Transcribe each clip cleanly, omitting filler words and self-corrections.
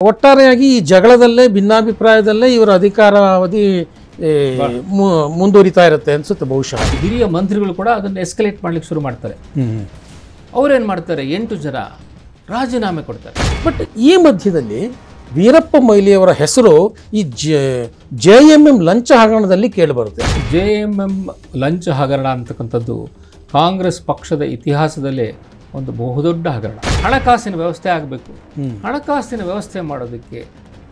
ಒಟ್ಟಾರೆಯಾಗಿ ಈ ಜಗಳದಲ್ಲೇ ಭಿನ್ನಾಭಿಪ್ರಾಯದಲ್ಲೇ ಇವರ ಅಧಿಕಾರಾವಧಿ ಮುಂದುವರಿತಾ ಇರುತ್ತೆ ಅನ್ಸುತ್ತೆ ಬಹುಶಃ. ಹಿರಿಯ ಮಂತ್ರಿಗಳು ಕೂಡ ಅದನ್ನು ಎಸ್ಕಲೇಟ್ ಮಾಡ್ಲಿಕ್ಕೆ ಶುರು ಮಾಡ್ತಾರೆ. ಅವ್ರೇನು ಮಾಡ್ತಾರೆ, 8 ಜನ ರಾಜೀನಾಮೆ ಕೊಡ್ತಾರೆ. ಬಟ್ ಈ ಮಧ್ಯದಲ್ಲಿ ವೀರಪ್ಪ ಮೊಯ್ಲಿಯವರ ಹೆಸರು ಈ JMM ಲಂಚ ಹಗರಣದಲ್ಲಿ ಕೇಳಿಬರುತ್ತೆ. JMM ಲಂಚ ಹಗರಣ ಅಂತಕ್ಕಂಥದ್ದು ಕಾಂಗ್ರೆಸ್ ಪಕ್ಷದ ಇತಿಹಾಸದಲ್ಲೇ ಒಂದು ಬಹುದೊಡ್ಡ ಹಗರಣ. ಹಣಕಾಸಿನ ವ್ಯವಸ್ಥೆ ಆಗಬೇಕು. ಹಣಕಾಸಿನ ವ್ಯವಸ್ಥೆ ಮಾಡೋದಕ್ಕೆ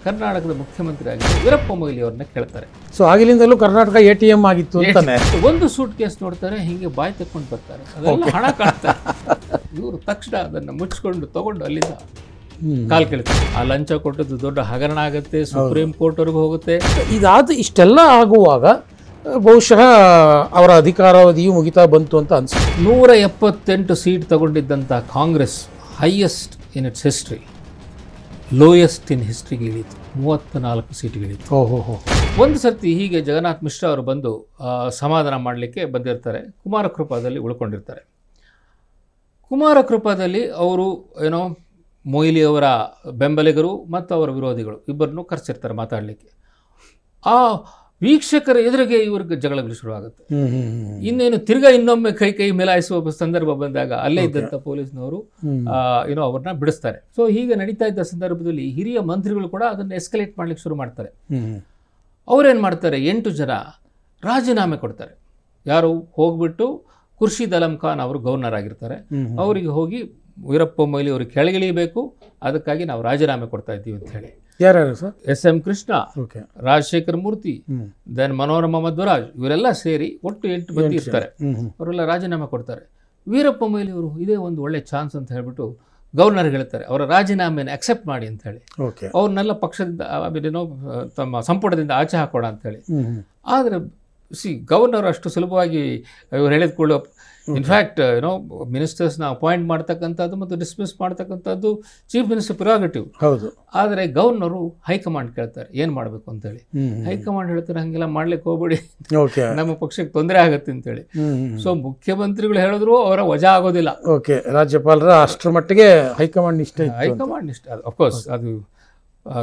ಕರ್ನಾಟಕದ ಮುಖ್ಯಮಂತ್ರಿ ಆಗಿ ವೀರಪ್ಪ ಮೊಯ್ಲಿ ಅವ್ರನ್ನ ಕೇಳ್ತಾರೆ. ಸೊ ಆಗಿಲಿಂದಲೂ ಕರ್ನಾಟಕ ATM ಆಗಿತ್ತು ಅಂತಾನೆ. ಒಂದು ಸೂಟ್ ಕೇಸ್ ನೋಡ್ತಾರೆ, ಹಿಂಗೆ ಬಾಯಿ ತಕ್ಕೊಂಡು ಬರ್ತಾರೆ, ಅದೆಲ್ಲ ಹಣ ಕಾಣ್ತಾರೆ. ಇವರು ತಕ್ಷಣ ಅದನ್ನು ಮುಚ್ಕೊಂಡು ತಗೊಂಡು ಅಲ್ಲಿಂದ ಕಾಲ್ ಕೇಳ್ತಾರೆ. ಆ ಲಂಚ ಕೊಟ್ಟದ್ದು ದೊಡ್ಡ ಹಗರಣ ಆಗುತ್ತೆ, ಸುಪ್ರೀಂ ಕೋರ್ಟ್ವರೆಗೂ ಹೋಗುತ್ತೆ. ಇಷ್ಟೆಲ್ಲ ಆಗುವಾಗ ಬಹುಶಃ ಅವರ ಅಧಿಕಾರಾವಧಿಯು ಮುಗಿತಾ ಬಂತು ಅಂತ ಅನ್ಸುತ್ತೆ. 178 ಸೀಟ್ ತಗೊಂಡಿದ್ದಂಥ Congress highest in its history, lowest in ಹಿಸ್ಟ್ರಿಗೆ ಇಳೀತು, 34 ಸೀಟ್ಗಳಿತ್ತು. ಒಂದು ಸರ್ತಿ ಹೀಗೆ ಜಗನ್ನಾಥ್ ಮಿಶ್ರಾ ಅವರು ಬಂದು ಸಮಾಧಾನ ಮಾಡಲಿಕ್ಕೆ ಬಂದಿರ್ತಾರೆ. ಕುಮಾರ ಕೃಪಾದಲ್ಲಿ ಉಳ್ಕೊಂಡಿರ್ತಾರೆ. ಕುಮಾರ ಕೃಪಾದಲ್ಲಿ ಅವರು ಏನೋ ಮೊಯ್ಲಿ ಅವರ ಬೆಂಬಲಿಗರು ಮತ್ತು ಅವರ ವಿರೋಧಿಗಳು ಇಬ್ಬರನ್ನು ಕರೆಸಿರ್ತಾರೆ ಮಾತಾಡಲಿಕ್ಕೆ. ಆ ವೀಕ್ಷಕರ ಎದುರಿಗೆ ಇವ್ರಿಗೆ ಜಗಳಗಳು ಶುರುವಾಗುತ್ತೆ. ಇನ್ನೇನು ತಿರ್ಗಾ ಇನ್ನೊಮ್ಮೆ ಕೈ ಮೇಲಾಯಿಸುವ ಸಂದರ್ಭ ಬಂದಾಗ ಅಲ್ಲೇ ಇದ್ದಂಥ ಪೊಲೀಸ್ನವರು ಏನೋ ಅವ್ರನ್ನ ಬಿಡಿಸ್ತಾರೆ. ಸೊ ಹೀಗೆ ನಡೀತಾ ಇದ್ದ ಸಂದರ್ಭದಲ್ಲಿ ಹಿರಿಯ ಮಂತ್ರಿಗಳು ಕೂಡ ಅದನ್ನು ಎಸ್ಕಲೇಟ್ ಮಾಡ್ಲಿಕ್ಕೆ ಶುರು ಮಾಡ್ತಾರೆ. ಅವ್ರೇನು ಮಾಡ್ತಾರೆ, 8 ಜನ ರಾಜೀನಾಮೆ ಕೊಡ್ತಾರೆ. ಯಾರು ಹೋಗ್ಬಿಟ್ಟು ಖುರ್ಷೀದ್ ಅಲಂ ಖಾನ್ ಅವರು ಗವರ್ನರ್ ಆಗಿರ್ತಾರೆ. ಅವರಿಗೆ ಹೋಗಿ ವೀರಪ್ಪ ಮೊಯ್ಲಿ ಅವರು ಕೆಳಗಿಳಿಯಬೇಕು, ಅದಕ್ಕಾಗಿ ನಾವು ರಾಜೀನಾಮೆ ಕೊಡ್ತಾ ಇದ್ದೀವಿ ಅಂತ ಹೇಳಿ. ಯಾರ್ಯಾರು ಸರ್? SM ಕೃಷ್ಣ, ರಾಜಶೇಖರ್ ಮೂರ್ತಿ, ದೆನ್ ಮನೋರಮಾ ಮಧ್ವರಾಜ್, ಇವರೆಲ್ಲ ಸೇರಿ ಒಟ್ಟು 8 ಮಂದಿ ಇರ್ತಾರೆ. ಅವರೆಲ್ಲ ರಾಜೀನಾಮೆ ಕೊಡ್ತಾರೆ. ವೀರಪ್ಪ ಮೊಯ್ಲಿ ಅವರು ಇದೇ ಒಂದು ಒಳ್ಳೆ ಚಾನ್ಸ್ ಅಂತ ಹೇಳ್ಬಿಟ್ಟು ಗವರ್ನರ್ ಹೇಳ್ತಾರೆ, ಅವರ ರಾಜೀನಾಮೆಯನ್ನು ಅಕ್ಸೆಪ್ಟ್ ಮಾಡಿ ಅಂತ ಹೇಳಿ. ಅವ್ರನ್ನೆಲ್ಲ ಪಕ್ಷದಿಂದ ತಮ್ಮ ಸಂಪುಟದಿಂದ ಆಚೆ ಹಾಕೋಣ ಅಂತ ಹೇಳಿ. ಆದರೆ ಗವರ್ನರ್ ಅಷ್ಟು ಸುಲಭವಾಗಿ ಇವ್ರು ಹೇಳಿದ್ಕೊಳ್ಳೋ, ಇನ್ಫ್ಯಾಕ್ಟ್ ಏನೋ ಮಿನಿಸ್ಟರ್ಸ್ನ ಅಪಾಯಿಂಟ್ ಮಾಡ್ತಕ್ಕಂಥದ್ದು ಮತ್ತು ಡಿಸ್ಮಿಸ್ ಮಾಡ್ತಕ್ಕಂಥದ್ದು ಚೀಫ್ ಮಿನಿಸ್ಟರ್ ಪ್ರಿರಾಗೇಟಿವ್. ಹೌದು. ಆದರೆ ಗವರ್ನರು ಹೈಕಮಾಂಡ್ ಕೇಳ್ತಾರೆ ಏನು ಮಾಡಬೇಕು ಅಂತೇಳಿ. ಹೈಕಮಾಂಡ್ ಹೇಳ್ತಾರೆ, ಹಂಗೆಲ್ಲ ಮಾಡ್ಲಿಕ್ಕೆ ಹೋಗ್ಬೇಡಿ, ನಮ್ಮ ಪಕ್ಷಕ್ಕೆ ತೊಂದರೆ ಆಗುತ್ತೆ ಅಂತೇಳಿ. ಸೊ ಮುಖ್ಯಮಂತ್ರಿಗಳು ಹೇಳಿದ್ರು ಅವರ ವಜಾ ಆಗೋದಿಲ್ಲ. ರಾಜ್ಯಪಾಲರ ಅಷ್ಟರ ಮಟ್ಟಿಗೆ ಹೈಕಮಾಂಡ್ ನಿಷ್ಠೆ. ಅಫ್ಕೋರ್ಸ್ ಅದು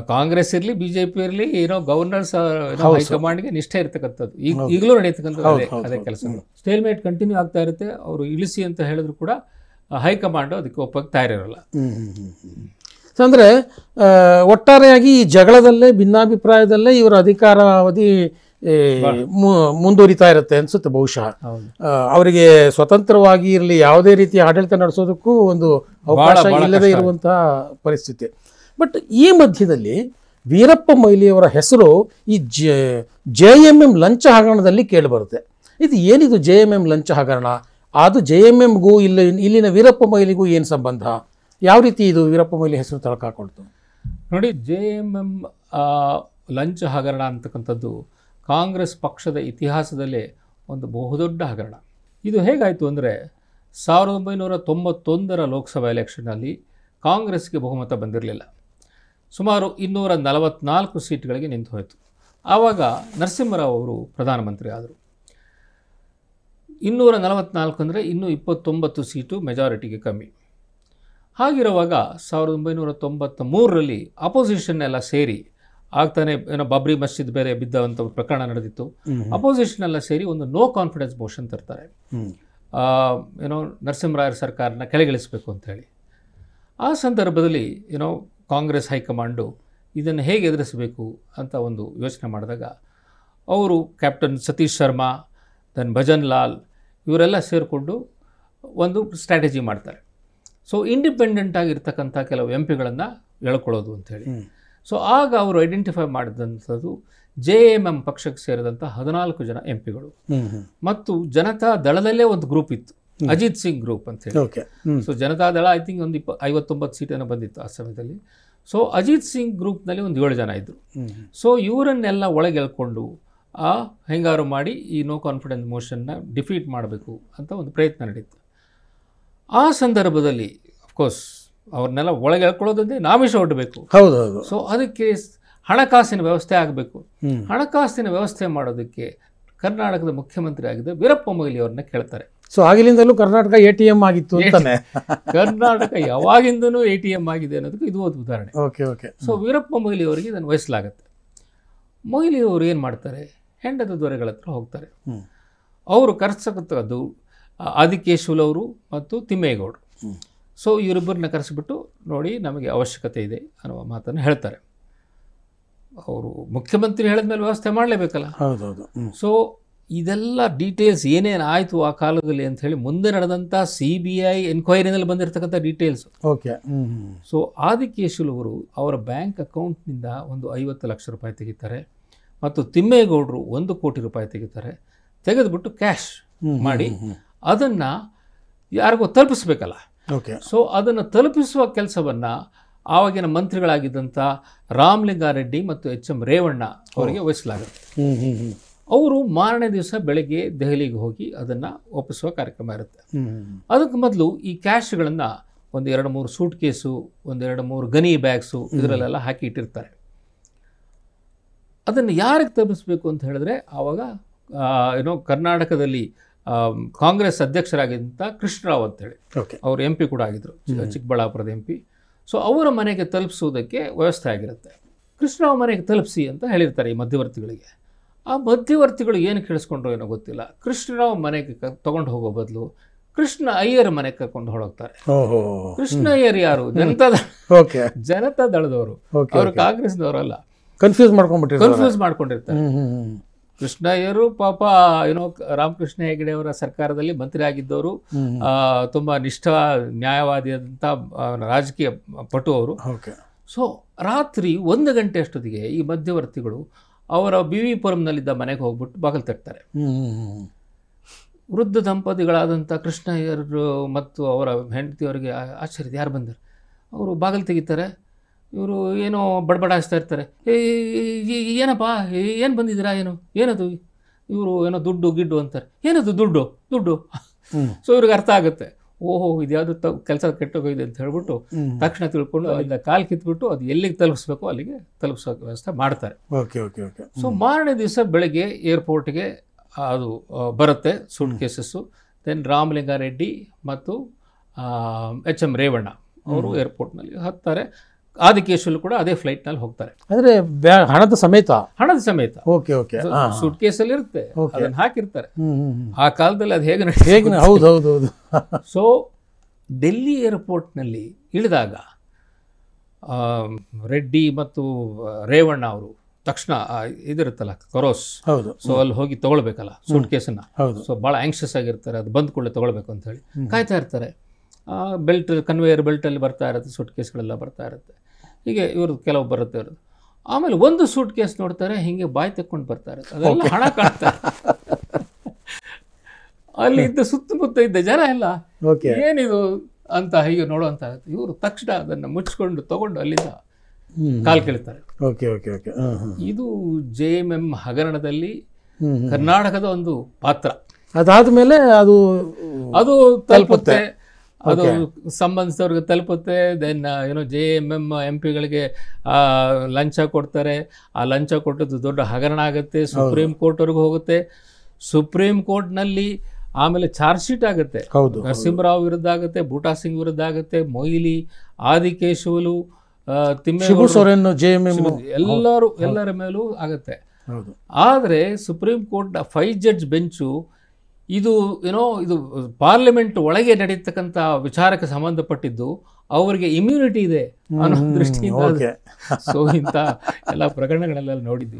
ಕಾಂಗ್ರೆಸ್ ಇರಲಿ BJP ಇರಲಿ, ಏನೋ ಗವರ್ನರ್ಸ್ ಹೈಕಮಾಂಡ್ಗೆ ನಿಷ್ಠೆ ಇರ್ತಕ್ಕಂಥದ್ದು ಈಗಲೂ ನಡೆಯತಕ್ಕಂಥದ್ದು ಅದೇ ಕೆಲಸಗಳು. ಸ್ಟೇಲ್ಮೇಟ್ ಕಂಟಿನ್ಯೂ ಆಗ್ತಾ ಇರುತ್ತೆ. ಅವರು ಇಳಿಸಿ ಅಂತ ಹೇಳಿದ್ರು ಕೂಡ ಹೈಕಮಾಂಡ್ ಅದಕ್ಕೆ ಒಪ್ಪಕ್ಕೆ ತಯಾರಿರಲ್ಲ. ಅಂದರೆ ಒಟ್ಟಾರೆಯಾಗಿ ಈ ಜಗಳದಲ್ಲೇ ಭಿನ್ನಾಭಿಪ್ರಾಯದಲ್ಲೇ ಇವರ ಅಧಿಕಾರಾವಧಿ ಮುಂದುವರಿತಾ ಇರುತ್ತೆ ಅನ್ಸುತ್ತೆ ಬಹುಶಃ. ಅವರಿಗೆ ಸ್ವತಂತ್ರವಾಗಿ ಇರಲಿ, ಯಾವುದೇ ರೀತಿಯ ಆಡಳಿತ ನಡೆಸೋದಕ್ಕೂ ಒಂದು ಅವಕಾಶ ಇಲ್ಲದೆ ಇರುವಂತಹ ಪರಿಸ್ಥಿತಿ. ಬಟ್ ಈ ಮಧ್ಯದಲ್ಲಿ ವೀರಪ್ಪ ಮೊಯ್ಲಿಯವರ ಹೆಸರು ಈ JMM ಲಂಚ ಹಗರಣದಲ್ಲಿ ಕೇಳಿಬರುತ್ತೆ. ಇದು ಏನಿದು JMM ಲಂಚ ಹಗರಣ? ಅದು JMMಗೂ ಇಲ್ಲಿನ ವೀರಪ್ಪ ಮೊಯ್ಲಿಗೂ ಏನು ಸಂಬಂಧ? ಯಾವ ರೀತಿ ಇದು ವೀರಪ್ಪ ಮೊಯ್ಲಿ ಹೆಸರು ತಳಕಾಕೊಳ್ತು? ನೋಡಿ, JMM ಲಂಚ ಹಗರಣ ಅಂತಕ್ಕಂಥದ್ದು ಕಾಂಗ್ರೆಸ್ ಪಕ್ಷದ ಇತಿಹಾಸದಲ್ಲೇ ಒಂದು ಬಹುದೊಡ್ಡ ಹಗರಣ. ಇದು ಹೇಗಾಯಿತು ಅಂದರೆ 1991 ಲೋಕಸಭಾ ಎಲೆಕ್ಷನ್ನಲ್ಲಿ ಕಾಂಗ್ರೆಸ್ಗೆ ಬಹುಮತ ಬಂದಿರಲಿಲ್ಲ. ಸುಮಾರು 244 ಸೀಟ್ಗಳಿಗೆ ನಿಂತು ಹೋಯಿತು. ಆವಾಗ ನರಸಿಂಹರಾವ್ ಅವರು ಪ್ರಧಾನಮಂತ್ರಿ ಆದರು. 244 ಅಂದರೆ ಇನ್ನೂ 29 ಸೀಟು ಮೆಜಾರಿಟಿಗೆ ಕಮ್ಮಿ. ಹಾಗಿರುವಾಗ 1993ರಲ್ಲಿ ಅಪೋಸಿಷನ್ ಎಲ್ಲ ಸೇರಿ ಆಗ್ತಾನೆ, ಏನೋ ಬಾಬ್ರಿ ಮಸ್ಜಿದ್ ಬೇರೆ ಬಿದ್ದಂಥ ಪ್ರಕರಣ ನಡೆದಿತ್ತು. ಅಪೋಸಿಷನ್ ಎಲ್ಲ ಸೇರಿ ಒಂದು ನೋ ಕಾನ್ಫಿಡೆನ್ಸ್ ಮೋಷನ್ ತರ್ತಾರೆ, ಏನೋ ನರಸಿಂಹರಾಯರ ಸರ್ಕಾರನ ಕೆಳಗಿಳಿಸಬೇಕು ಅಂತ ಹೇಳಿ. ಆ ಸಂದರ್ಭದಲ್ಲಿ ಏನೋ ಕಾಂಗ್ರೆಸ್ ಹೈಕಮಾಂಡು ಇದನ್ನು ಹೇಗೆ ಎದುರಿಸಬೇಕು ಅಂತ ಒಂದು ಯೋಚನೆ ಮಾಡಿದಾಗ ಅವರು ಕ್ಯಾಪ್ಟನ್ ಸತೀಶ್ ಶರ್ಮಾ, ದೆನ್ ಭಜನ್ ಲಾಲ್ ಇವರೆಲ್ಲ ಸೇರಿಕೊಂಡು ಒಂದು ಸ್ಟ್ರಾಟಜಿ ಮಾಡ್ತಾರೆ. ಸೊ ಇಂಡಿಪೆಂಡೆಂಟ್ ಆಗಿರ್ತಕ್ಕಂಥ ಕೆಲವು MPಗಳನ್ನು ಎಳ್ಕೊಳ್ಳೋದು ಅಂಥೇಳಿ. ಸೊ ಆಗ ಅವರು ಐಡೆಂಟಿಫೈ ಮಾಡಿದಂಥದ್ದು JMM ಪಕ್ಷಕ್ಕೆ ಸೇರಿದಂಥ 14 ಜನ MPಗಳು. ಮತ್ತು ಜನತಾ ದಳದಲ್ಲೇ ಒಂದು ಗ್ರೂಪ್ ಇತ್ತು, ಅಜಿತ್ ಸಿಂಗ್ ಗ್ರೂಪ್ ಅಂತ ಹೇಳಿ. ಸೊ ಜನತಾ ದಳ ಐ ಥಿಂಕ್ ಒಂದು 59 ಸೀಟನ್ನು ಬಂದಿತ್ತು ಆ ಸಮಯದಲ್ಲಿ. ಸೊ ಅಜಿತ್ ಸಿಂಗ್ ಗ್ರೂಪ್ನಲ್ಲಿ ಒಂದು 7 ಜನ ಇದ್ದರು. ಸೊ ಇವರನ್ನೆಲ್ಲ ಒಳಗೆ ಎಳ್ಕೊಂಡು ಹೆಂಗಾರು ಮಾಡಿ ಈ ನೋ ಕಾನ್ಫಿಡೆನ್ಸ್ ಮೋಷನ್ನ ಡಿಫೀಟ್ ಮಾಡಬೇಕು ಅಂತ ಒಂದು ಪ್ರಯತ್ನ ನಡೀತು. ಆ ಸಂದರ್ಭದಲ್ಲಿ ಅಫ್ಕೋರ್ಸ್ ಅವ್ರನ್ನೆಲ್ಲ ಒಳಗೆ ಎಳ್ಕೊಳ್ಳೋದಂದ್ರೆ ನಾಮಿಷ ಒಡ್ಡಬೇಕು. ಸೊ ಅದಕ್ಕೆ ಹಣಕಾಸಿನ ವ್ಯವಸ್ಥೆ ಆಗಬೇಕು. ಹಣಕಾಸಿನ ವ್ಯವಸ್ಥೆ ಮಾಡೋದಕ್ಕೆ ಕರ್ನಾಟಕದ ಮುಖ್ಯಮಂತ್ರಿ ಆಗಿದ್ದ ವೀರಪ್ಪ ಮೊಯ್ಲಿ ಅವ್ರನ್ನ ಕೇಳ್ತಾರೆ. ಸೊ ಆಗಿಲಿಂದಲೂ ಕರ್ನಾಟಕ ATM ಆಗಿತ್ತು ಅಂತಾನೆ. ಕರ್ನಾಟಕ ಯಾವಾಗಿಂದನೂ ATM ಆಗಿದೆ ಅನ್ನೋದಕ್ಕೆ ಇದು ಒಂದು ಉದಾಹರಣೆ. Okay okay. So Veerappa Moily ಅವರಿಗೆ ಇದನ್ನು ವಹಿಸಲಾಗತ್ತೆ. ಮೊಯ್ಲಿ ಅವರು ಏನು ಮಾಡ್ತಾರೆ, ಹೆಂಡದ ದೊರೆಗಳ ಹತ್ರ ಹೋಗ್ತಾರೆ. ಅವರು ಕರೆಸತಕ್ಕದ್ದು ಆದಿಕೇಶವಲವರು ಮತ್ತು ತಿಮ್ಮೇಗೌಡರು. ಸೊ ಇವರಿಬ್ಬರನ್ನ ಕರೆಸಿಬಿಟ್ಟು ನೋಡಿ ನಮಗೆ ಅವಶ್ಯಕತೆ ಇದೆ ಅನ್ನುವ ಮಾತನ್ನು ಹೇಳ್ತಾರೆ. ಅವರು ಮುಖ್ಯಮಂತ್ರಿ ಹೇಳಿದ್ಮೇಲೆ ವ್ಯವಸ್ಥೆ ಮಾಡಲೇಬೇಕಲ್ಲ. ಹೌದೌದು. ಸೊ ಇದೆಲ್ಲ ಡೀಟೇಲ್ಸ್ ಏನೇನು ಆಯಿತು ಆ ಕಾಲದಲ್ಲಿ ಅಂತ ಹೇಳಿ ಮುಂದೆ ನಡೆದಂಥ CBI ಎನ್ಕ್ವೈರಿನಲ್ಲಿ ಬಂದಿರತಕ್ಕಂಥ ಡೀಟೇಲ್ಸ್. ಓಕೆ. ಸೊ ಆದಿಕೇಶವಲವರು ಅವರ ಬ್ಯಾಂಕ್ ಅಕೌಂಟ್ನಿಂದ ಒಂದು 50 ಲಕ್ಷ ರೂಪಾಯಿ ತೆಗಿತಾರೆ ಮತ್ತು ತಿಮ್ಮೇಗೌಡರು 1 ಕೋಟಿ ರೂಪಾಯಿ ತೆಗಿತಾರೆ. ತೆಗೆದುಬಿಟ್ಟು ಕ್ಯಾಶ್ ಮಾಡಿ ಅದನ್ನು ಯಾರಿಗೋ ತಲುಪಿಸ್ಬೇಕಲ್ಲ. ಓಕೆ. ಸೊ ಅದನ್ನು ತಲುಪಿಸುವ ಕೆಲಸವನ್ನು ಆವಾಗಿನ ಮಂತ್ರಿಗಳಾಗಿದ್ದಂಥ ರಾಮಲಿಂಗಾರೆಡ್ಡಿ ಮತ್ತು HM ರೇವಣ್ಣ ಅವರಿಗೆ ವಹಿಸಲಾಗುತ್ತೆ. ಅವರು ಮಾರನೇ ದಿವಸ ಬೆಳಗ್ಗೆ ದೆಹಲಿಗೆ ಹೋಗಿ ಅದನ್ನು ಒಪ್ಪಿಸುವ ಕಾರ್ಯಕ್ರಮ ಇರುತ್ತೆ. ಅದಕ್ಕೆ ಮೊದಲು ಈ ಕ್ಯಾಶ್ಗಳನ್ನು ಒಂದು 2-3 ಸೂಟ್ ಕೇಸು, ಒಂದು 2-3 ಗನಿ ಬ್ಯಾಗ್ಸು ಇದರಲ್ಲೆಲ್ಲ ಹಾಕಿ ಇಟ್ಟಿರ್ತಾರೆ. ಅದನ್ನು ಯಾರಿಗೆ ತಲುಪಿಸ್ಬೇಕು ಅಂತ ಹೇಳಿದ್ರೆ ಆವಾಗ ಕರ್ನಾಟಕದಲ್ಲಿ ಕಾಂಗ್ರೆಸ್ ಅಧ್ಯಕ್ಷರಾಗಿದ್ದಂಥ ಕೃಷ್ಣರಾವ್ ಅಂತೇಳಿ ಅವರು MP ಕೂಡ ಆಗಿದ್ದರು, ಚಿಕ್ಕಬಳ್ಳಾಪುರದ MP. ಸೊ ಅವರ ಮನೆಗೆ ತಲುಪಿಸುವುದಕ್ಕೆ ವ್ಯವಸ್ಥೆ ಆಗಿರುತ್ತೆ. ಕೃಷ್ಣರಾವ್ ಮನೆಗೆ ತಲುಪಿಸಿ ಅಂತ ಹೇಳಿರ್ತಾರೆ ಈ ಮಧ್ಯವರ್ತಿಗಳಿಗೆ. ಆ ಮಧ್ಯವರ್ತಿಗಳು ಏನು ಕೇಳಿಸ್ಕೊಂಡ್ರೋ ಏನೋ ಗೊತ್ತಿಲ್ಲ, ಕೃಷ್ಣರಾವ್ ಮನೆಗೆ ತಗೊಂಡು ಹೋಗೋ ಬದಲು ಕೃಷ್ಣ ಅಯ್ಯರ್ ಮನೆಗೆ ಕರ್ಕೊಂಡು ಹೊರಡ್ತಾರೆ. ಕೃಷ್ಣ ಅಯ್ಯರ್ ಯಾರು? ಜನತಾ ದಳದವರು, ಅವರು ಕಾಂಗ್ರೆಸ್ನವರಲ್ಲ. ಕನ್ಫ್ಯೂಸ್ ಮಾಡ್ಕೊಂಡಿರ್ತಾರೆ. ಕೃಷ್ಣ ಅಯ್ಯರು ಪಾಪ ರಾಮಕೃಷ್ಣ ಹೆಗಡೆ ಅವರ ಸರ್ಕಾರದಲ್ಲಿ ಮಂತ್ರಿ ಆಗಿದ್ದವರು, ತುಂಬ ನ್ಯಾಯವಾದಿಯಾದಂಥ ರಾಜಕೀಯ ಪಟು ಅವರು. ಸೊ ರಾತ್ರಿ 1 ಗಂಟೆ ಅಷ್ಟೊತ್ತಿಗೆ ಈ ಮಧ್ಯವರ್ತಿಗಳು ಅವರ BV ಪುರಂನಲ್ಲಿದ್ದ ಮನೆಗೆ ಹೋಗ್ಬಿಟ್ಟು ಬಾಗಿಲು ತಟ್ತಾರೆ. ವೃದ್ಧ ದಂಪತಿಗಳಾದಂಥ ಕೃಷ್ಣ ಅಯ್ಯರು ಮತ್ತು ಅವರ ಹೆಂಡತಿಯವರಿಗೆ ಆಶ್ಚರ್ಯ, ಯಾರು ಬಂದರು? ಅವರು ಬಾಗಿಲು ತೆಗಿತಾರೆ. ಇವರು ಏನೋ ಬಡಬಡಾಯಿಸ್ತಾ ಇರ್ತಾರೆ. ಏನಪ್ಪ, ಏನು ಬಂದಿದ್ದೀರಾ, ಏನದು? ಇವರು ಏನೋ ದುಡ್ಡು ಗಿಡ್ಡು ಅಂತಾರೆ. ಏನದು ದುಡ್ಡು? ಸೊ ಇವ್ರಿಗೆ ಅರ್ಥ ಆಗುತ್ತೆ, ಓಹೋ ಇದ್ಯಾವುದು ಕೆಲಸ ಕೆಟ್ಟೋಗಿದೆ ಅಂತ ಹೇಳ್ಬಿಟ್ಟು ತಕ್ಷಣ ತಿಳ್ಕೊಂಡು ಅಲ್ಲಿಂದ ಕಾಲು ಕಿತ್ಬಿಟ್ಟು ಅದು ಎಲ್ಲಿಗೆ ತಲುಪಿಸ್ಬೇಕು ಅಲ್ಲಿಗೆ ತಲುಪಿಸೋ ವ್ಯವಸ್ಥೆ ಮಾಡ್ತಾರೆ. ಸೊ ಮಾರನೇ ದಿವಸ ಬೆಳಗ್ಗೆ ಏರ್ಪೋರ್ಟ್ಗೆ ಅದು ಬರುತ್ತೆ ಸೂಟ್ ಕೇಸಸ್ಸು. ದೆನ್ ರಾಮಲಿಂಗಾರೆಡ್ಡಿ ಮತ್ತು HM ರೇವಣ್ಣ ಅವರು ಏರ್ಪೋರ್ಟ್ನಲ್ಲಿ ಹತ್ತಾರೆ. ಆದಿಕೇಶವಲು ಕೂಡ ಅದೇ ಫ್ಲೈಟ್ನಲ್ಲಿ ಹೋಗ್ತಾರೆ. ಅಂದರೆ ಹಣದ ಸಮೇತ. Okay okay. ಸೂಟ್ ಕೇಸಲ್ಲಿ ಇರುತ್ತೆ, ಅದನ್ನು ಹಾಕಿರ್ತಾರೆ. ಆ ಕಾಲದಲ್ಲಿ ಅದು ಹೇಗೆ ಹೌದು. ಸೊ ಡೆಲ್ಲಿ ಏರ್ಪೋರ್ಟ್ನಲ್ಲಿ ಇಳಿದಾಗ ರೆಡ್ಡಿ ಮತ್ತು ರೇವಣ್ಣ ಅವರು ತಕ್ಷಣ ಇದಿರುತ್ತಲ್ಲ ಕರೋಸ್, ಸೊ ಅಲ್ಲಿ ಹೋಗಿ ತೊಗೊಳ್ಬೇಕಲ್ಲ ಸೂಟ್ ಕೇಸನ್ನು. ಸೊ ಭಾಳ ಆ್ಯಂಕ್ಷಸ್ ಆಗಿರ್ತಾರೆ, ಅದು ಬಂದ ಕೂಡಲೇ ತೊಗೊಳ್ಬೇಕು ಅಂತ ಹೇಳಿ ಕಾಯ್ತಾ ಇರ್ತಾರೆ. ಕನ್ವೇಯರ್ ಬೆಲ್ಟಲ್ಲಿ ಬರ್ತಾ ಇರುತ್ತೆ, ಸೂಟ್ ಕೇಸ್ಗಳೆಲ್ಲ ಬರ್ತಾ ಇರುತ್ತೆ. ಹೀಗೆ ಇವರು ಕೆಲವು ಬರುತ್ತೆ ಇರೋದು. ಆಮೇಲೆ ಒಂದು ಸೂಟ್ ಕೇಸ್ ನೋಡ್ತಾರೆ, ಹೀಗೆ ಬಾಯಿ ತೆಕ್ಕೊಂಡು ಬರ್ತಾ ಇರುತ್ತೆ, ಅದೆಲ್ಲ ಹಣ ಕಾಣ್ತಾರೆ. ಅಲ್ಲಿ ಇದ್ದ ಸುತ್ತಮುತ್ತ ಇದ್ದ ಜನ ಎಲ್ಲ ಏನಿದು ಅಂತ ಹೀಗೆ ನೋಡುವಂತ ಇವರು ತಕ್ಷಣ ಅದನ್ನು ಮುಚ್ಚಿಕೊಂಡು ತಗೊಂಡು ಅಲ್ಲಿಂದ ಕಾಲು ಕೇಳ್ತಾರೆ. ಇದು JMM ಹಗರಣದಲ್ಲಿ ಕರ್ನಾಟಕದ ಒಂದು ಪಾತ್ರ. ಅದಾದ್ಮೇಲೆ ಅದು ತಲುಪುತ್ತೆ, ಅದು ಸಂಬಂಧಿಸಿದವ್ರಿಗೆ ತಲುಪುತ್ತೆ. ದೆನ್ JMM MP ಗಳಿಗೆ ಲಂಚ ಕೊಡ್ತಾರೆ. ಆ ಲಂಚ ಕೊಟ್ಟದ್ದು ದೊಡ್ಡ ಹಗರಣ ಆಗುತ್ತೆ, ಸುಪ್ರೀಂ ಕೋರ್ಟ್ವರೆಗೂ ಹೋಗುತ್ತೆ. ಸುಪ್ರೀಂ ಕೋರ್ಟ್ನಲ್ಲಿ ಆಮೇಲೆ ಚಾರ್ಜ್ ಶೀಟ್ ಆಗುತ್ತೆ, ನರಸಿಂಹರಾವ್ ವಿರುದ್ಧ ಆಗುತ್ತೆ, ಬೂಟಾ ಸಿಂಗ್ ವಿರುದ್ಧ ಆಗುತ್ತೆ, ಮೊಯ್ಲಿ, ಆದಿಕೇಶವಲು, ಎಲ್ಲರ ಮೇಲೂ ಆಗುತ್ತೆ. ಆದರೆ ಸುಪ್ರೀಂ ಕೋರ್ಟ್ 5 ಜಡ್ಜ್ ಬೆಂಚು ಇದು ಇದು ಪಾರ್ಲಿಮೆಂಟ್ ಒಳಗೆ ನಡೆಯತಕ್ಕಂಥ ವಿಚಾರಕ್ಕೆ ಸಂಬಂಧಪಟ್ಟಿದ್ದು, ಅವರಿಗೆ ಇಮ್ಯುನಿಟಿ ಇದೆ ಅನ್ನೋ ದೃಷ್ಟಿಯಿಂದ ಸೊ ಇಂಥ ಎಲ್ಲ ಪ್ರಕರಣಗಳೆಲ್ಲ ನೋಡಿದ್ವಿ.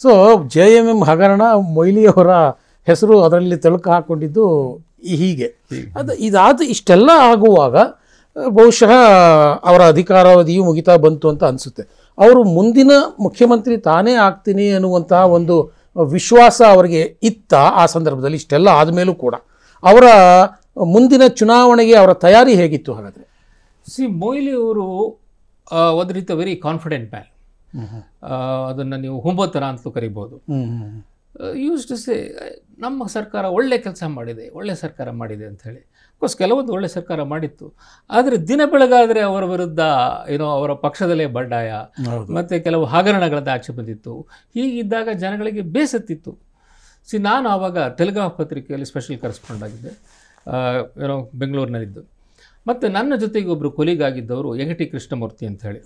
ಸೊ JMM ಹಗರಣ, ಮೊಯ್ಲಿಯವರ ಹೆಸರು ಅದರಲ್ಲಿ ತಳುಕು ಹಾಕೊಂಡಿದ್ದು ಹೀಗೆ. ಇಷ್ಟೆಲ್ಲ ಆಗುವಾಗ ಬಹುಶಃ ಅವರ ಅಧಿಕಾರಾವಧಿಯು ಮುಗಿತಾ ಬಂತು ಅಂತ ಅನಿಸುತ್ತೆ. ಅವರು ಮುಂದಿನ ಮುಖ್ಯಮಂತ್ರಿ ತಾನೇ ಆಗ್ತೀನಿ ಅನ್ನುವಂತಹ ಒಂದು ವಿಶ್ವಾಸ ಅವರಿಗೆ ಆ ಸಂದರ್ಭದಲ್ಲಿ? ಇಷ್ಟೆಲ್ಲ ಆದಮೇಲೂ ಕೂಡ ಅವರ ಮುಂದಿನ ಚುನಾವಣೆಗೆ ಅವರ ತಯಾರಿ ಹೇಗಿತ್ತು ಹಾಗಾದರೆ? ಮೊಯ್ಲಿ ಅವರು ಒಂದು ರೀತಿ ವೆರಿ ಕಾನ್ಫಿಡೆಂಟ್ ಮ್ಯಾನ್. ಅದನ್ನು ನೀವು ಹುಂಬತನ ಅಂತಲೂ ಕರಿಬೋದು. ಯೂಸ್ ಟು ಸೇ ನಮ್ಮ ಸರ್ಕಾರ ಒಳ್ಳೆ ಕೆಲಸ ಮಾಡಿದೆ, ಒಳ್ಳೆ ಸರ್ಕಾರ ಮಾಡಿದೆ ಅಂತ ಹೇಳಿ. ಅಫ್ಕೋರ್ಸ್ ಕೆಲವೊಂದು ಒಳ್ಳೆ ಸರ್ಕಾರ ಮಾಡಿತ್ತು, ಆದರೆ ದಿನ ಬೆಳಗಾದರೆ ಅವರ ವಿರುದ್ಧ ಅವರ ಪಕ್ಷದಲ್ಲೇ ಬಂಡಾಯ ಮತ್ತು ಕೆಲವು ಹಗರಣಗಳಿಂದ ಆಚೆ ಬಂದಿತ್ತು. ಹೀಗಿದ್ದಾಗ ಜನಗಳಿಗೆ ಬೇಸತ್ತಿತ್ತು. ನಾನು ಆವಾಗ ಟೆಲಿಗ್ರಾಫ್ ಪತ್ರಿಕೆಯಲ್ಲಿ ಸ್ಪೆಷಲ್ ಕರೆಸ್ಪಾಂಡ್ ಆಗಿದ್ದೆ, ಬೆಂಗಳೂರಿನಲ್ಲಿದ್ದು. ಮತ್ತು ನನ್ನ ಜೊತೆಗೆ ಒಬ್ಬರು ಕೊಲೀಗ್ ಆಗಿದ್ದವರು ಯಗಟಿ ಕೃಷ್ಣಮೂರ್ತಿ ಅಂತ ಹೇಳಿ,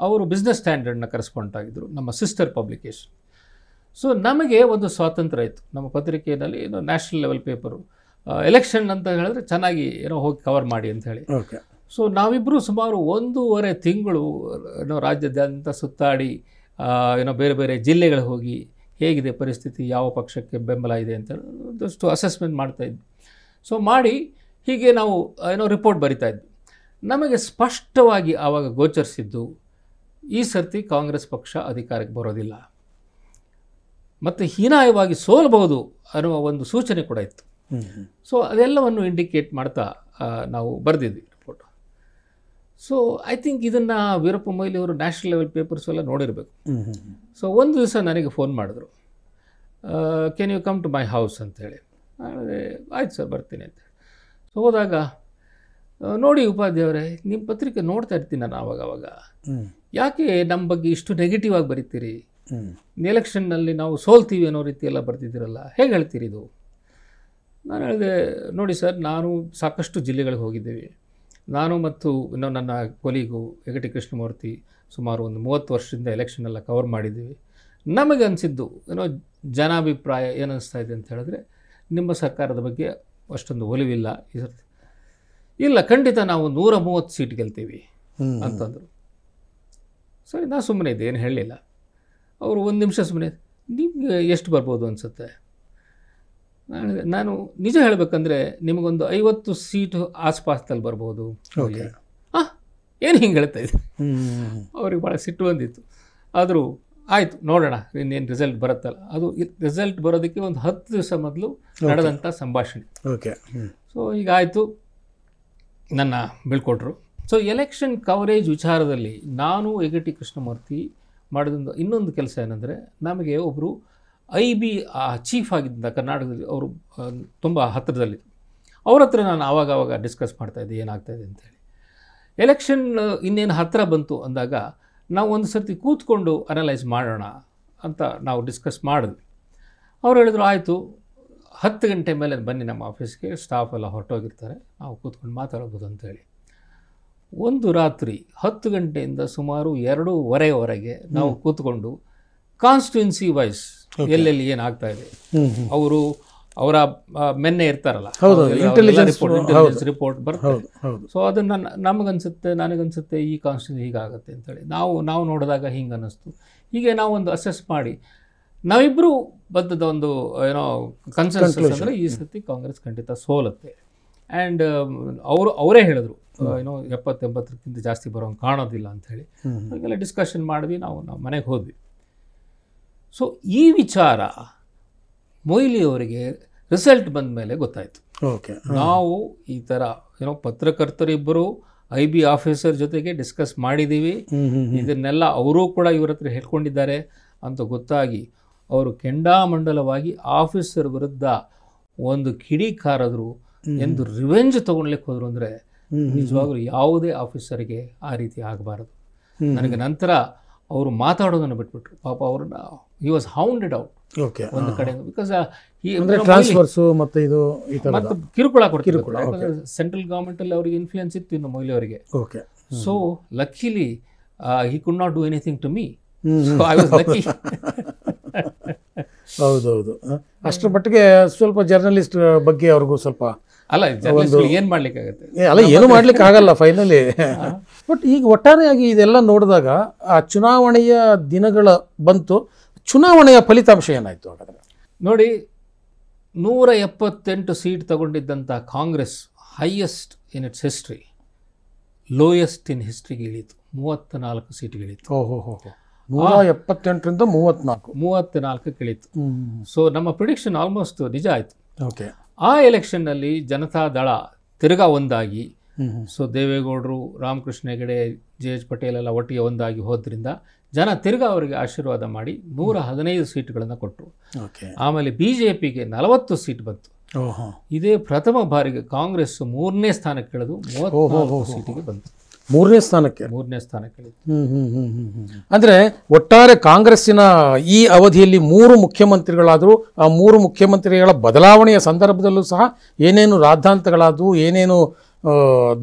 ಅವರು ಬಿಸ್ನೆಸ್ ಸ್ಟ್ಯಾಂಡರ್ಡ್ನ ಕರೆಸ್ಪಾಂಡ್ ಆಗಿದ್ದರು, ನಮ್ಮ ಸಿಸ್ಟರ್ ಪಬ್ಲಿಕೇಶನ್. ಸೊ ನಮಗೆ ಒಂದು ಸ್ವಾತಂತ್ರ್ಯ ಇತ್ತು ನಮ್ಮ ಪತ್ರಿಕೆಯಲ್ಲಿ, ನ್ಯಾಷನಲ್ ಲೆವೆಲ್ ಪೇಪರು, ಎಲೆಕ್ಷನ್ ಅಂತ ಹೇಳಿದ್ರೆ ಚೆನ್ನಾಗಿ ಹೋಗಿ ಕವರ್ ಮಾಡಿ ಅಂತ ಹೇಳಿ. ಸೊ ನಾವಿಬ್ಬರು ಸುಮಾರು 1.5 ತಿಂಗಳು ರಾಜ್ಯಾದ್ಯಂತ ಸುತ್ತಾಡಿ ಬೇರೆ ಬೇರೆ ಜಿಲ್ಲೆಗಳಿಗೆ ಹೋಗಿ ಹೇಗಿದೆ ಪರಿಸ್ಥಿತಿ, ಯಾವ ಪಕ್ಷಕ್ಕೆ ಬೆಂಬಲ ಇದೆ ಅಂತ ಒಂದಷ್ಟು ಅಸೆಸ್ಮೆಂಟ್ ಮಾಡ್ತಾಯಿದ್ವಿ. ಸೊ ಮಾಡಿ ಹೀಗೆ ನಾವು ರಿಪೋರ್ಟ್ ಬರಿತಾ ಇದ್ವಿ. ನಮಗೆ ಸ್ಪಷ್ಟವಾಗಿ ಆವಾಗ ಗೋಚರಿಸಿದ್ದು ಈ ಸರ್ತಿ ಕಾಂಗ್ರೆಸ್ ಪಕ್ಷ ಅಧಿಕಾರಕ್ಕೆ ಬರೋದಿಲ್ಲ ಮತ್ತು ಹೀನಾಯವಾಗಿ ಸೋಲಬಹುದು ಅನ್ನುವ ಒಂದು ಸೂಚನೆ ಕೂಡ ಇತ್ತು. ಸೊ ಅದೆಲ್ಲವನ್ನು ಇಂಡಿಕೇಟ್ ಮಾಡ್ತಾ ನಾವು ಬರೆದಿದ್ವಿ ರಿಪೋರ್ಟ್. ಸೊ ಐ ಥಿಂಕ್ ಇದನ್ನು ವೀರಪ್ಪ ಮೊಯ್ಲಿ ಅವರು ನ್ಯಾಷನಲ್ ಲೆವೆಲ್ ಪೇಪರ್ಸ್ ಎಲ್ಲ ನೋಡಿರಬೇಕು. ಸೊ ಒಂದು ದಿವಸ ನನಗೆ ಫೋನ್ ಮಾಡಿದ್ರು, can you come to my house ಅಂತೇಳಿ. ಆಯ್ತು ಸರ್ ಬರ್ತೀನಿ ಅಂತ. ಸೊ ಹೋದಾಗ, ನೋಡಿ ಉಪಾಧ್ಯಾಯವರೇ, ನಿಮ್ಮ ಪತ್ರಿಕೆ ನೋಡ್ತಾ ಇರ್ತೀನಿ ನಾನು ಆವಾಗ, ಯಾಕೆ ನಮ್ಮ ಬಗ್ಗೆ ಇಷ್ಟು ನೆಗೆಟಿವ್ ಆಗಿ ಬರೀತೀರಿ? ಎಲೆಕ್ಷನ್ನಲ್ಲಿ ನಾವು ಸೋಲ್ತೀವಿ ಅನ್ನೋ ರೀತಿ ಎಲ್ಲ ಬರ್ತಿದ್ದೀರಲ್ಲ, ಹೇಗೆ ಹೇಳ್ತೀರಿ ಇದು? ನಾನು ಹೇಳಿದೆ, ನೋಡಿ ಸರ್, ನಾನು ಸಾಕಷ್ಟು ಜಿಲ್ಲೆಗಳಿಗೆ ಹೋಗಿದ್ದೇವೆ. ನಾನು ಮತ್ತು ನನ್ನ ಕೊಲೀಗು ಯಗಟಿ ಕೃಷ್ಣಮೂರ್ತಿ ಸುಮಾರು ಒಂದು 30 ವರ್ಷದಿಂದ ಎಲೆಕ್ಷನ್ ಎಲ್ಲ ಕವರ್ ಮಾಡಿದ್ದೀವಿ. ನಮಗೆ ಅನಿಸಿದ್ದು ಜನಾಭಿಪ್ರಾಯ ಏನಿಸ್ತಾ ಇದೆ ಅಂತ ಹೇಳಿದ್ರೆ, ನಿಮ್ಮ ಸರ್ಕಾರದ ಬಗ್ಗೆ ಅಷ್ಟೊಂದು ಒಲಿವಿಲ್ಲ ಈ ಸರ್ತಿ. ಇಲ್ಲ, ಖಂಡಿತ ನಾವು 130 ಸೀಟ್ ಗೆಲ್ತೀವಿ ಅಂತಂದರು. ಸರಿ, ನಾನು ಸುಮ್ಮನೆ ಇದ್ದೆ, ಏನು ಹೇಳಲಿಲ್ಲ. ಅವರು ಒಂದು ನಿಮಿಷ ಸುಮ್ಮನೆ, ನಿಮಗೆ ಎಷ್ಟು ಬರ್ಬೋದು ಅನಿಸುತ್ತೆ? ನಾನು ನಿಜ ಹೇಳಬೇಕಂದ್ರೆ ನಿಮಗೊಂದು 50 ಸೀಟು ಆಸ್ಪಾಸ್ದಲ್ಲಿ ಬರ್ಬೋದು. ಏನು ಹಿಂಗೆ ಹೇಳ್ತಾ ಇದ್ದೆ? ಅವ್ರಿಗೆ ಭಾಳ ಸಿಟ್ಟು ಬಂದಿತ್ತು. ಆದರೂ ಆಯಿತು, ನೋಡೋಣ ಇನ್ನೇನು ರಿಸಲ್ಟ್ ಬರುತ್ತಲ್ಲ. ಅದು ರಿಸಲ್ಟ್ ಬರೋದಕ್ಕೆ ಒಂದು 10 ದಿವಸ ಮೊದಲು ನಡೆದಂಥ ಸಂಭಾಷಣೆ. ಸೊ ಈಗ ಆಯಿತು, ನನ್ನ ಬೀಳ್ಕೊಟ್ರು. ಸೊ ಎಲೆಕ್ಷನ್ ಕವರೇಜ್ ವಿಚಾರದಲ್ಲಿ ನಾನು ಯಗಟಿ ಕೃಷ್ಣಮೂರ್ತಿ ಮಾಡಿದ ಇನ್ನೊಂದು ಕೆಲಸ ಏನಂದರೆ, ನಮಗೆ ಒಬ್ಬರು IB ಚೀಫ್ ಆಗಿದ್ದ ಕರ್ನಾಟಕದಲ್ಲಿ, ಅವರು ತುಂಬ ಹತ್ತಿರದಲ್ಲಿ, ಅವ್ರ ಹತ್ರ ನಾನು ಆವಾಗ ಡಿಸ್ಕಸ್ ಮಾಡ್ತಾಯಿದ್ದೆ ಏನಾಗ್ತಾಯಿದೆ ಅಂತೇಳಿ. ಎಲೆಕ್ಷನ್ ಇನ್ನೇನು ಹತ್ತಿರ ಬಂತು ಅಂದಾಗ ನಾವು ಒಂದು ಸರ್ತಿ ಕೂತ್ಕೊಂಡು ಅನಲೈಸ್ ಮಾಡೋಣ ಅಂತ ನಾವು ಡಿಸ್ಕಸ್ ಮಾಡಿದ್ವಿ. ಅವ್ರು ಹೇಳಿದ್ರು, ಆಯಿತು 10 ಗಂಟೆ ಮೇಲೆ ಬನ್ನಿ ನಮ್ಮ ಆಫೀಸ್ಗೆ, ಸ್ಟಾಫ್ ಎಲ್ಲ ಹೊರಟೋಗಿರ್ತಾರೆ, ನಾವು ಕೂತ್ಕೊಂಡು ಮಾತಾಡ್ಬೋದು ಅಂತೇಳಿ. ಒಂದು ರಾತ್ರಿ 10 ಗಂಟೆಯಿಂದ ಸುಮಾರು 2:15ವರೆಗೆ ನಾವು ಕೂತ್ಕೊಂಡು ಕಾನ್ಸ್ಟಿಟ್ಯೂನ್ಸಿ ವೈಸ್ ಎಲ್ಲೆಲ್ಲಿ ಏನಾಗ್ತಾ ಇದೆ, ಅವರ ಮೆನ್ನೆ ಇರ್ತಾರಲ್ಲ, ಇಂಟೆಲಿಜೆನ್ಸ್ ರಿಪೋರ್ಟ್ ಬರ್ತದೆ. ಸೊ ಅದನ್ನು ನಮಗನ್ಸುತ್ತೆ, ನನಗನ್ಸುತ್ತೆ ಈ ಕಾನ್ಸ್ಟಿಟ್ಯೂನ್ಸಿ ಹೀಗಾಗುತ್ತೆ ಅಂತೇಳಿ, ನಾವು ನೋಡಿದಾಗ ಹಿಂಗೆ ಅನ್ನಿಸ್ತು. ಹೀಗೆ ನಾವು ಒಂದು ಅಸೆಸ್ ಮಾಡಿ ನಾವಿಬ್ಬರು ಬದ್ಧದ ಒಂದು ಕನ್ಸೆನ್ಸಸ್ ಅಂದರೆ ಈ ಸತಿ ಕಾಂಗ್ರೆಸ್ ಖಂಡಿತ ಸೋಲುತ್ತೆ. ಆ್ಯಂಡ್ ಅವರೇ ಹೇಳಿದ್ರು, 70-80ಕ್ಕಿಂತ ಜಾಸ್ತಿ ಬರೋಂಗೆ ಕಾಣೋದಿಲ್ಲ ಅಂಥೇಳಿ. ಹಾಗೆಲ್ಲ ಡಿಸ್ಕಷನ್ ಮಾಡಿದ್ವಿ, ನಾವು ಮನೆಗೆ ಹೋದ್ವಿ. ಸೊ ಈ ವಿಚಾರ ಮೊಯ್ಲಿ ಅವರಿಗೆ ರಿಸಲ್ಟ್ ಬಂದ ಮೇಲೆ ಗೊತ್ತಾಯಿತು. ನಾವು ಈ ಥರ ಪತ್ರಕರ್ತರಿಬ್ಬರು IB ಆಫೀಸರ್ ಜೊತೆಗೆ ಡಿಸ್ಕಸ್ ಮಾಡಿದ್ದೀವಿ, ಇದನ್ನೆಲ್ಲ ಅವರೂ ಕೂಡ ಇವ್ರ ಹತ್ರ ಹೇಳ್ಕೊಂಡಿದ್ದಾರೆ ಅಂತ ಗೊತ್ತಾಗಿ ಅವರು ಕೆಂಡಾಮಂಡಲವಾಗಿ ಆಫೀಸರ್ ವಿರುದ್ಧ ಒಂದು ಕಿಡಿಕಾರದ್ರು ಎಂದು ರಿವೆಂಜ್ ತೊಗೊಳ್ಲಿಕ್ಕೆ ಹೋದ್ರು. ಅಂದರೆ ನಿಜವಾಗ್ಲೂ ಯಾವುದೇ ಆಫೀಸರ್ಗೆ ಆ ರೀತಿ ಆಗಬಾರದು. ನನಗೆ ನಂತರ ಅವರು ಮಾತಾಡೋದನ್ನು ಬಿಟ್ಬಿಟ್ರು. ಪಾಪ ಅವ್ರನ್ನ ಹಿ ವಾಸ್ ಹೌಂಡೆಡ್ ಔಟ್ ಒಂದು ಕಡೆ, ಬಿಕಾಸ್ ಮತ್ತು ಕಿರುಕುಳ ಕೊಡ್ತಿದ್ರು. ಸೆಂಟ್ರಲ್ ಗೌರ್ಮೆಂಟಲ್ಲಿ ಅವ್ರಿಗೆ ಇನ್ಫ್ಲೂಯೆನ್ಸ್ ಇತ್ತು ಇನ್ನು ಮೊಯ್ಲಿ ಅವರಿಗೆ. So luckily he could not do anything to me. So I was lucky. ಹೌದೌದು, ಅಷ್ಟರ ಮಟ್ಟಿಗೆ ಸ್ವಲ್ಪ ಜರ್ನಲಿಸ್ಟ್ ಬಗ್ಗೆ ಅವ್ರಿಗೂ ಸ್ವಲ್ಪ ಅಲ್ಲ, ಏನು ಮಾಡ್ಲಿಕ್ಕಾಗತ್ತೆ, ಅಲ್ಲ ಏನು ಮಾಡ್ಲಿಕ್ಕೆ ಆಗಲ್ಲ ಫೈನಲಿ. ಬಟ್ ಈಗ ಒಟ್ಟಾರೆಯಾಗಿ ಇದೆಲ್ಲ ನೋಡಿದಾಗ ಆ ಚುನಾವಣೆಯ ದಿನಗಳ ಬಂತು, ಚುನಾವಣೆಯ ಫಲಿತಾಂಶ ಏನಾಯಿತು ಹಾಗಾದ್ರೆ? ನೋಡಿ, 178 ಸೀಟ್ ತಗೊಂಡಿದ್ದಂಥ Congress highest in its history, lowest in ಹಿಸ್ಟ್ರಿಗೆ ಇಳೀತು, 34 ಸೀಟ್ಗೆ ಇಳೀತು. 178ರಿಂದ 34 ಇಳೀತು. ಸೊ ನಮ್ಮ ಪ್ರಿಡಿಕ್ಷನ್ ಆಲ್ಮೋಸ್ಟ್ ನಿಜ ಆಯಿತು. ಆ ಎಲೆಕ್ಷನ್ನಲ್ಲಿ ಜನತಾದಳ ತಿರ್ಗಾ ಒಂದಾಗಿ, ಸೊ ದೇವೇಗೌಡರು, ರಾಮಕೃಷ್ಣ ಹೆಗಡೆ, JH ಪಟೇಲ್ ಎಲ್ಲ ಒಟ್ಟಿಗೆ ಒಂದಾಗಿ ಹೋದ್ರಿಂದ ಜನ ತಿರ್ಗಾ ಅವರಿಗೆ ಆಶೀರ್ವಾದ ಮಾಡಿ 115 ಸೀಟ್ಗಳನ್ನು ಕೊಟ್ಟರು. ಆಮೇಲೆ BJPಗೆ 40 ಸೀಟ್ ಬಂತು. ಇದೇ ಪ್ರಥಮ ಬಾರಿಗೆ ಕಾಂಗ್ರೆಸ್ 3ನೇ ಸ್ಥಾನಕ್ಕೆ ಇಳಿದು 34 ಸೀಟಿಗೆ ಬಂತು. ಮೂರನೇ ಸ್ಥಾನಕ್ಕೆ. ಅಂದರೆ ಒಟ್ಟಾರೆ ಕಾಂಗ್ರೆಸ್ಸಿನ ಈ ಅವಧಿಯಲ್ಲಿ 3 ಮುಖ್ಯಮಂತ್ರಿಗಳಾದರೂ ಆ 3 ಮುಖ್ಯಮಂತ್ರಿಗಳ ಬದಲಾವಣೆಯ ಸಂದರ್ಭದಲ್ಲೂ ಸಹ ಏನೇನು ರಾದ್ಧಾಂತಗಳಾದವು, ಏನೇನು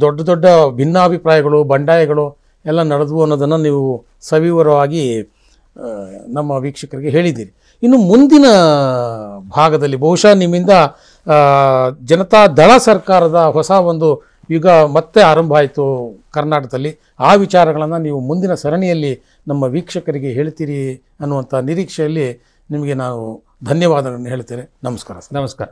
ದೊಡ್ಡ ದೊಡ್ಡ ಭಿನ್ನಾಭಿಪ್ರಾಯಗಳು, ಬಂಡಾಯಗಳು ಎಲ್ಲ ನಡೆದವು ಅನ್ನೋದನ್ನು ನೀವು ಸವಿವರವಾಗಿ ನಮ್ಮ ವೀಕ್ಷಕರಿಗೆ ಹೇಳಿದ್ದೀರಿ. ಇನ್ನು ಮುಂದಿನ ಭಾಗದಲ್ಲಿ ಬಹುಶಃ ನಿಮ್ಮಿಂದ ಜನತಾ ದಳ ಸರ್ಕಾರದ ಹೊಸ ಒಂದು ಯುಗ ಮತ್ತೆ ಆರಂಭ ಆಯಿತು ಕರ್ನಾಟಕದಲ್ಲಿ. ಆ ವಿಚಾರಗಳನ್ನು ನೀವು ಮುಂದಿನ ಸರಣಿಯಲ್ಲಿ ನಮ್ಮ ವೀಕ್ಷಕರಿಗೆ ಹೇಳ್ತೀರಿ ಅನ್ನುವಂಥ ನಿರೀಕ್ಷೆಯಲ್ಲಿ ನಿಮಗೆ ನಾನು ಧನ್ಯವಾದಗಳನ್ನು ಹೇಳ್ತೇನೆ. ನಮಸ್ಕಾರ. ನಮಸ್ಕಾರ.